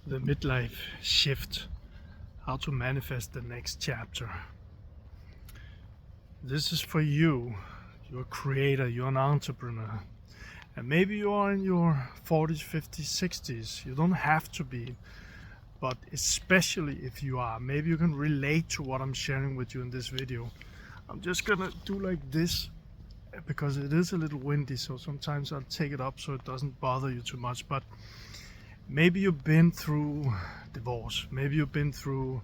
The Midlife Shift, how to manifest the next chapter. This is for you. You're a creator, you're an entrepreneur. And maybe you are in your 40s, 50s, 60s. You don't have to be. But especially if you are, maybe you can relate to what I'm sharing with you in this video. I'm just gonna do like this because it is a little windy, so sometimes I'll take it up so it doesn't bother you too much. But maybe you've been through divorce, maybe you've been through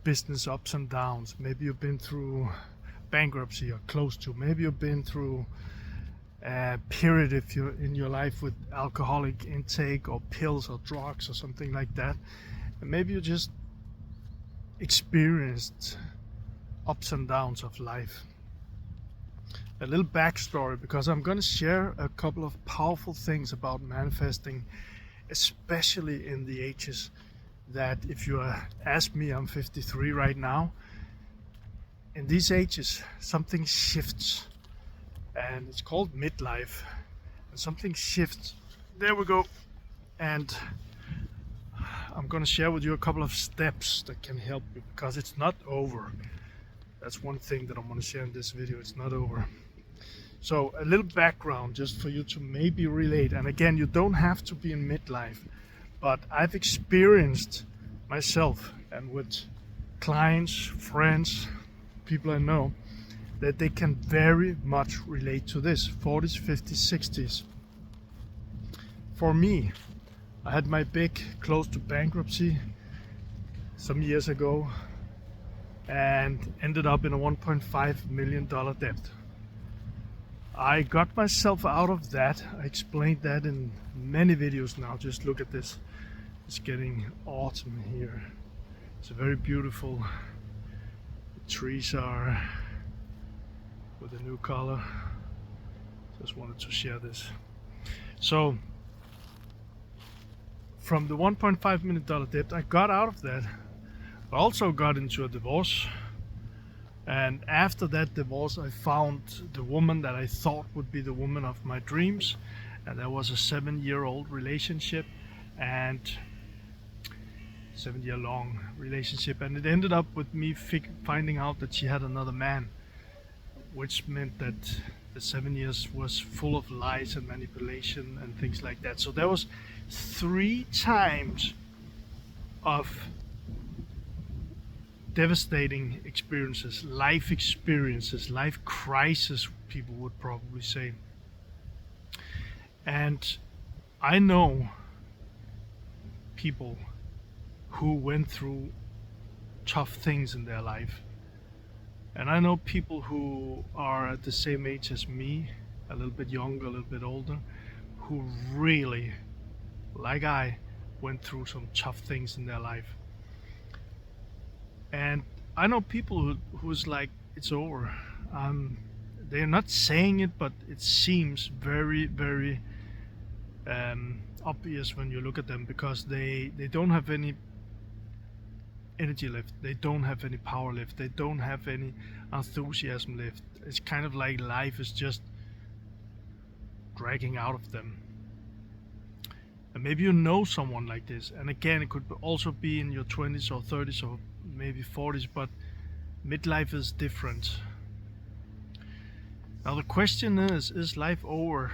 business ups and downs, maybe you've been through bankruptcy or close to, maybe you've been through a period if you're in your life with alcoholic intake or pills or drugs or something like that, and maybe you just experienced ups and downs of life. A little backstory, because I'm going to share a couple of powerful things about manifesting, especially in the ages that, if you ask me, I'm 53 right now. In these ages, something shifts, and it's called midlife, and something shifts. There we go. And I'm going to share with you a couple of steps that can help you, because it's not over. That's one thing that I'm going to share in this video. It's not over. So a little background just for you to maybe relate. And again, you don't have to be in midlife, but I've experienced myself and with clients, friends, people I know, that they can very much relate to this. 40s, 50s, 60s. For me, I had my big close to bankruptcy some years ago and ended up in a $1.5 million debt. I got myself out of that. I explained that in many videos now. Just look at this. It's getting autumn here. It's a very beautiful. The trees are with a new color. Just wanted to share this. So from the $1.5 million debt, I got out of that. I also got into a divorce. And after that divorce, I found the woman that I thought would be the woman of my dreams. And that was a 7-year-old relationship, and 7-year long relationship. And it ended up with me finding out that she had another man, which meant that the 7 years was full of lies and manipulation and things like that. So there was 3 times of devastating experiences, life crisis, people would probably say. And I know people who went through tough things in their life. And I know people who are at the same age as me, a little bit younger, a little bit older, who really, like I, went through some tough things in their life. And I know people who's like, it's over. They're not saying it, but it seems very, very obvious when you look at them, because they don't have any energy left. They don't have any power left. They don't have any enthusiasm left. It's kind of like life is just dragging out of them. And maybe you know someone like this. And again, it could also be in your 20s or 30s or maybe 40s, but midlife is different. Now the question is life over?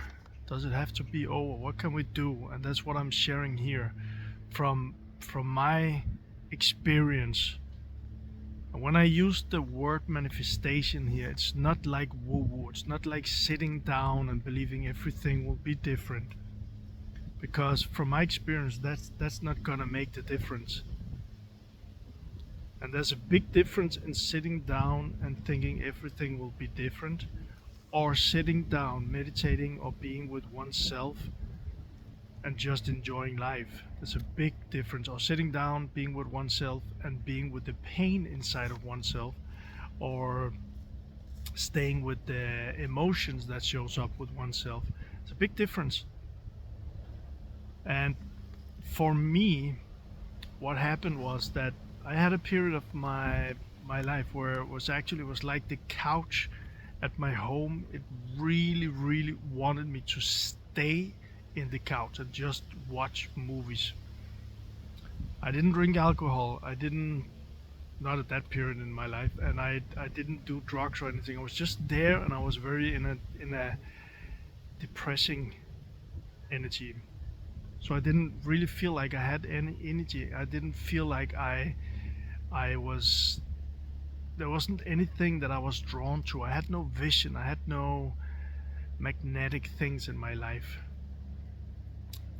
Does it have to be over? What can we do? And that's what I'm sharing here from my experience. And when I use the word manifestation here, it's not like woo-woo. It's not like sitting down and believing everything will be different. Because from my experience, that's not gonna make the difference. And there's a big difference in sitting down and thinking everything will be different, or sitting down, meditating, or being with oneself and just enjoying life. There's a big difference. Or sitting down, being with oneself and being with the pain inside of oneself, or staying with the emotions that shows up with oneself. It's a big difference. And for me, what happened was that I had a period of my life where it was like the couch at my home. It really wanted me to stay in the couch and just watch movies. I didn't drink alcohol. I didn't, not at that period in my life, and I didn't do drugs or anything. I was just there, and I was very in a depressing energy. So I didn't really feel like I had any energy. I didn't feel like I was, there wasn't anything that I was drawn to. I had no vision. I had no magnetic things in my life.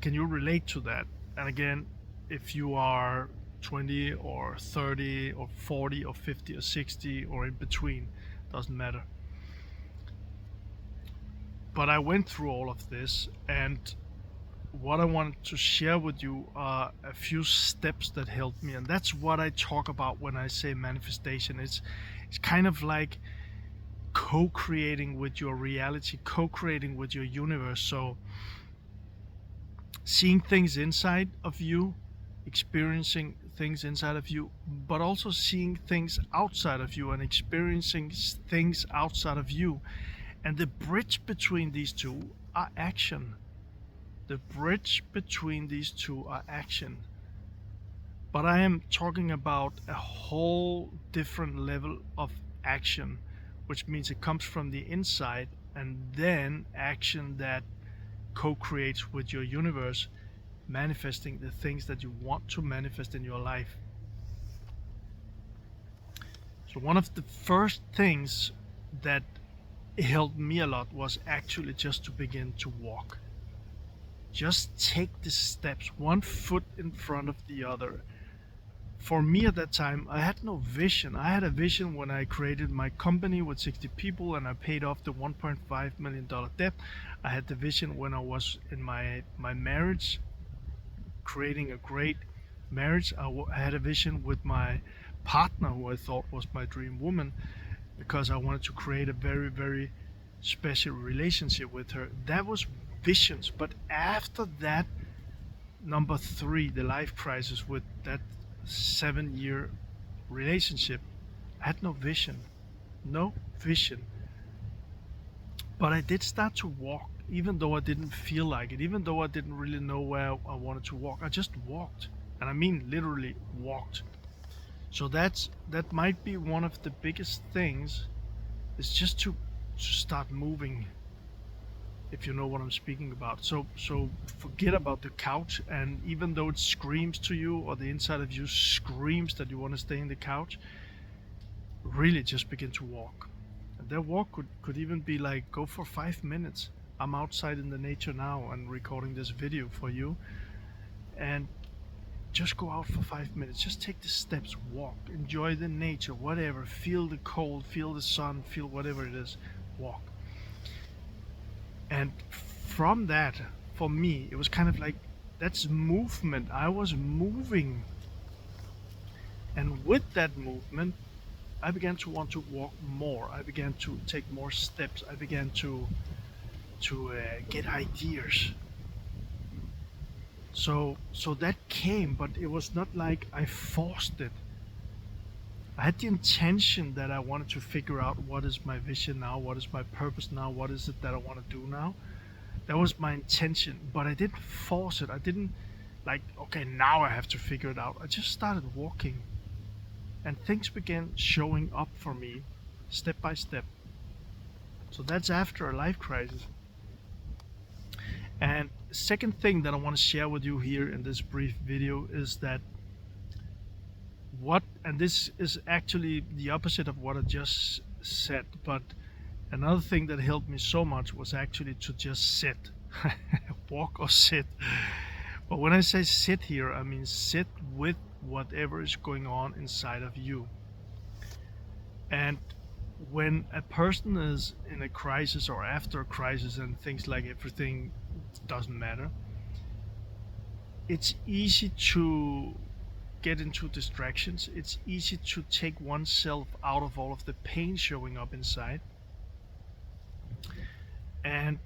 Can you relate to that? And again, if you are 20 or 30 or 40 or 50 or 60 or in between, doesn't matter. But I went through all of this, and what I wanted to share with you are a few steps that helped me, and that's what I talk about when I say manifestation. It's kind of like co-creating with your reality, co-creating with your universe. So seeing things inside of you, experiencing things inside of you, but also seeing things outside of you and experiencing things outside of you. And the bridge between these two are action. The bridge between these two are action. But I am talking about a whole different level of action, which means it comes from the inside, and then action that co-creates with your universe, manifesting the things that you want to manifest in your life. So one of the first things that helped me a lot was actually just to begin to walk. Just take the steps, one foot in front of the other. For me at that time, I had no vision. I had a vision when I created my company with 60 people and I paid off the $1.5 million debt. I had the vision when I was in my marriage, creating a great marriage. I had a vision with my partner, who I thought was my dream woman, because I wanted to create a very, very special relationship with her. That was visions. But after that, number 3, the life crisis with that 7-year relationship, I had no vision. No vision. But I did start to walk, even though I didn't feel like it, even though I didn't really know where I wanted to walk. I just walked. And I mean literally walked. So that might be one of the biggest things, is just to start moving, if you know what I'm speaking about. So forget about the couch, and even though it screams to you, or the inside of you screams that you want to stay in the couch, really just begin to walk. And that walk could even be like, go for 5 minutes. I'm outside in the nature now and recording this video for you, and just go out for 5 minutes. Just take the steps, walk, enjoy the nature, whatever. Feel the cold, feel the sun, feel whatever it is. Walk. And from that, for me, it was kind of like, that's movement. I was moving. And with that movement, I began to want to walk more. I began to take more steps. I began to get ideas. So that came, but it was not like I forced it. I had the intention that I wanted to figure out, what is my vision now, what is my purpose now, what is it that I want to do now. That was my intention, but I didn't force it. I didn't like, okay, now I have to figure it out. I just started walking, and things began showing up for me step by step. So that's after a life crisis. And second thing that I want to share with you here in this brief video is that and this is actually the opposite of what I just said, but another thing that helped me so much was actually to just sit. Walk or sit. But when I say sit here, I mean sit with whatever is going on inside of you. And when a person is in a crisis or after a crisis and things like everything doesn't matter, it's easy to get into distractions. It's easy to take oneself out of all of the pain showing up inside. And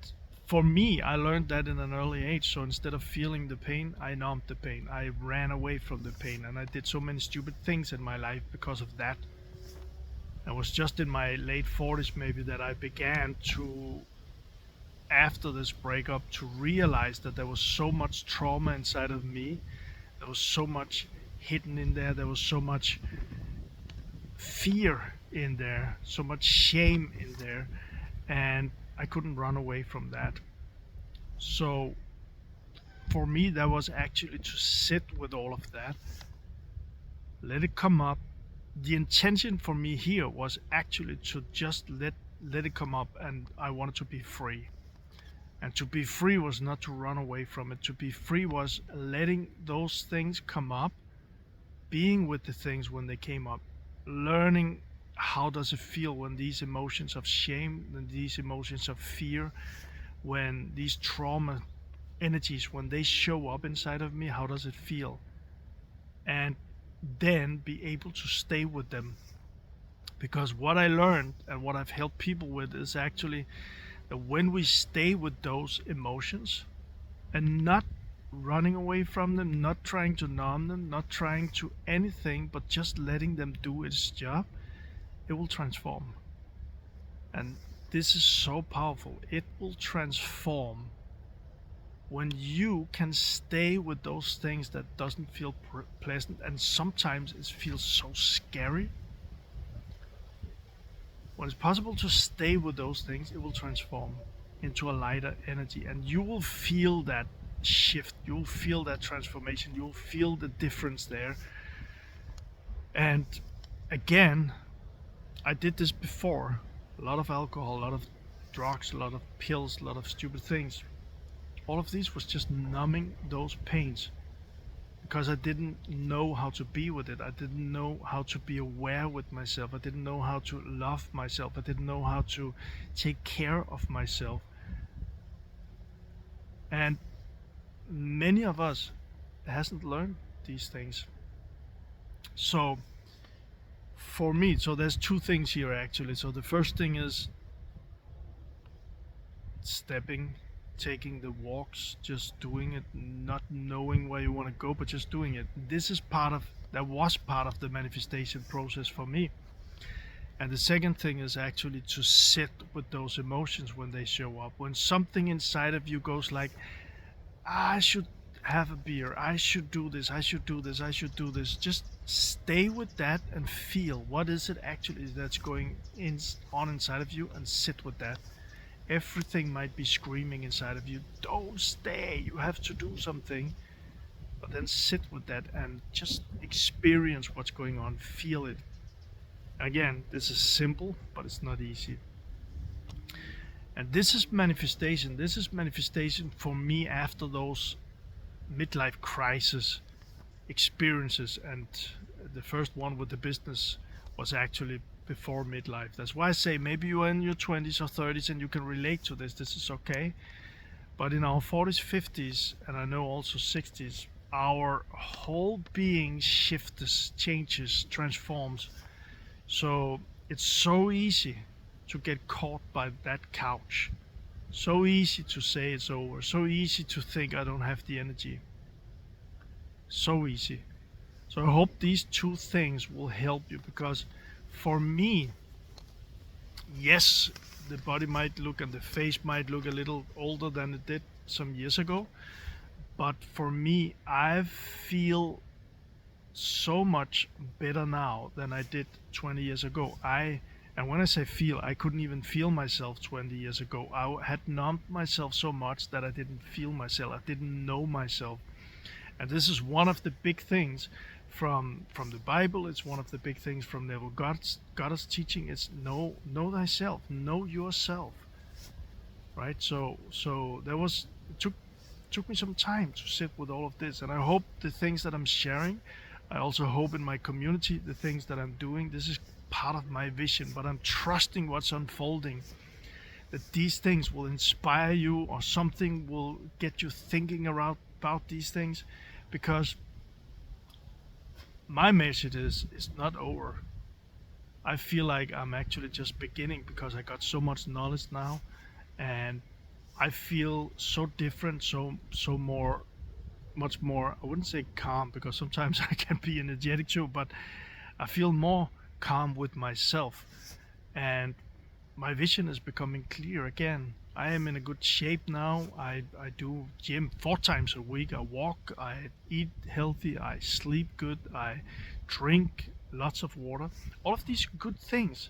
for me, I learned that in an early age. So instead of feeling the pain, I numbed the pain. I ran away from the pain, and I did so many stupid things in my life because of that. It was just in my late 40s maybe that I began to, after this breakup, to realize that there was so much trauma inside of me. There was so much hidden in there. There was so much fear in there, so much shame in there, and I couldn't run away from that. So for me, that was actually to sit with all of that, let it come up. The intention for me here was actually to just let it come up, and I wanted to be free. And to be free was not to run away from it. To be free was letting those things come up, being with the things when they came up, learning how does it feel when these emotions of shame, when these emotions of fear, when these trauma energies, when they show up inside of me, how does it feel? And then be able to stay with them. Because what I learned and what I've helped people with is actually that when we stay with those emotions and not running away from them, not trying to numb them, not trying to anything, but just letting them do its job, it will transform. And this is so powerful. It will transform when you can stay with those things that doesn't feel pleasant, and sometimes it feels so scary. When it's possible to stay with those things, it will transform into a lighter energy, and you will feel that shift, you'll feel that transformation, you'll feel the difference there. And again, I did this before. A lot of alcohol, a lot of drugs, a lot of pills, a lot of stupid things. All of these was just numbing those pains, because I didn't know how to be with it. I didn't know how to be aware with myself. I didn't know how to love myself. I didn't know how to take care of myself. And many of us hasn't learned these things. So for me, so there's two things here actually. So the first thing is stepping, taking the walks, just doing it, not knowing where you want to go, but just doing it. That was part of the manifestation process for me. And the second thing is actually to sit with those emotions when they show up. When something inside of you goes like, I should have a beer, I should do this, I should do this, I should do this. Just stay with that and feel what is it actually that's going on inside of you, and sit with that. Everything might be screaming inside of you, don't stay, you have to do something. But then sit with that and just experience what's going on, feel it. Again, this is simple, but it's not easy. And this is manifestation. This is manifestation for me after those midlife crisis experiences. And the first one with the business was actually before midlife. That's why I say maybe you are in your 20s or 30s and you can relate to this. This is okay. But in our 40s, 50s, and I know also 60s, our whole being shifts, changes, transforms. So it's so easy to get caught by that couch. So easy to say it's over. So easy to think I don't have the energy. So easy. So I hope these two things will help you, because for me, yes, the body might look and the face might look a little older than it did some years ago. But for me, I feel so much better now than I did 20 years ago. And when I say feel, I couldn't even feel myself 20 years ago. I had numbed myself so much that I didn't feel myself. I didn't know myself. And this is one of the big things from the Bible. It's one of the big things from Neville Goddard's teaching. It's know thyself, know yourself, right? So it took me some time to sit with all of this, and I hope the things that I'm sharing, I also hope in my community, the things that I'm doing, this is part of my vision, but I'm trusting what's unfolding, that these things will inspire you, or something will get you thinking about these things, because my message is it's not over. I feel like I'm actually just beginning, because I got so much knowledge now, and I feel so different, so much more, I wouldn't say calm, because sometimes I can be energetic too, but I feel more calm with myself. And my vision is becoming clear again. I am in a good shape now. I do gym 4 times a week. I walk, I eat healthy, I sleep good, I drink lots of water. All of these good things.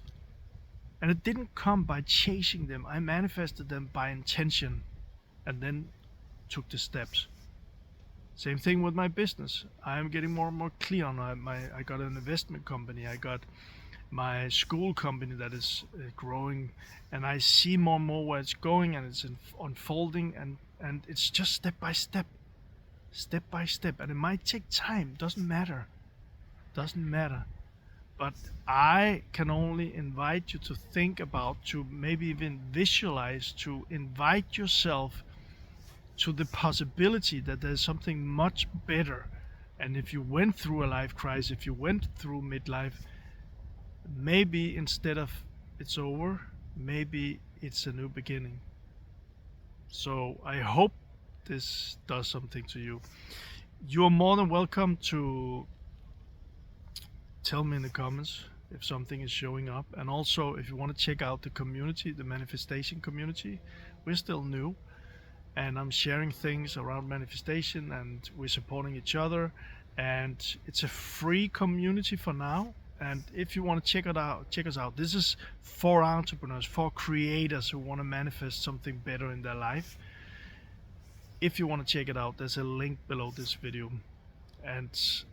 And it didn't come by chasing them. I manifested them by intention and then took the steps. Same thing with my business. I'm getting more and more clear on I got an investment company. I got my school company that is growing, and I see more and more where it's going, and it's unfolding, and it's just step by step, and it might take time. Doesn't matter. But I can only invite you to think about, to maybe even visualize, to invite yourself to the possibility that there's something much better. And if you went through a life crisis, if you went through midlife, maybe instead of it's over, maybe it's a new beginning. So I hope this does something to you. You're more than welcome to tell me in the comments if something is showing up. And also, if you want to check out the community, the manifestation community, we're still new. And I'm sharing things around manifestation, and we're supporting each other. And it's a free community for now. And if you want to check us out. This is for entrepreneurs, for creators who want to manifest something better in their life. If you want to check it out, there's a link below this video. And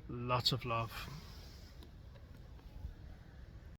lots of love.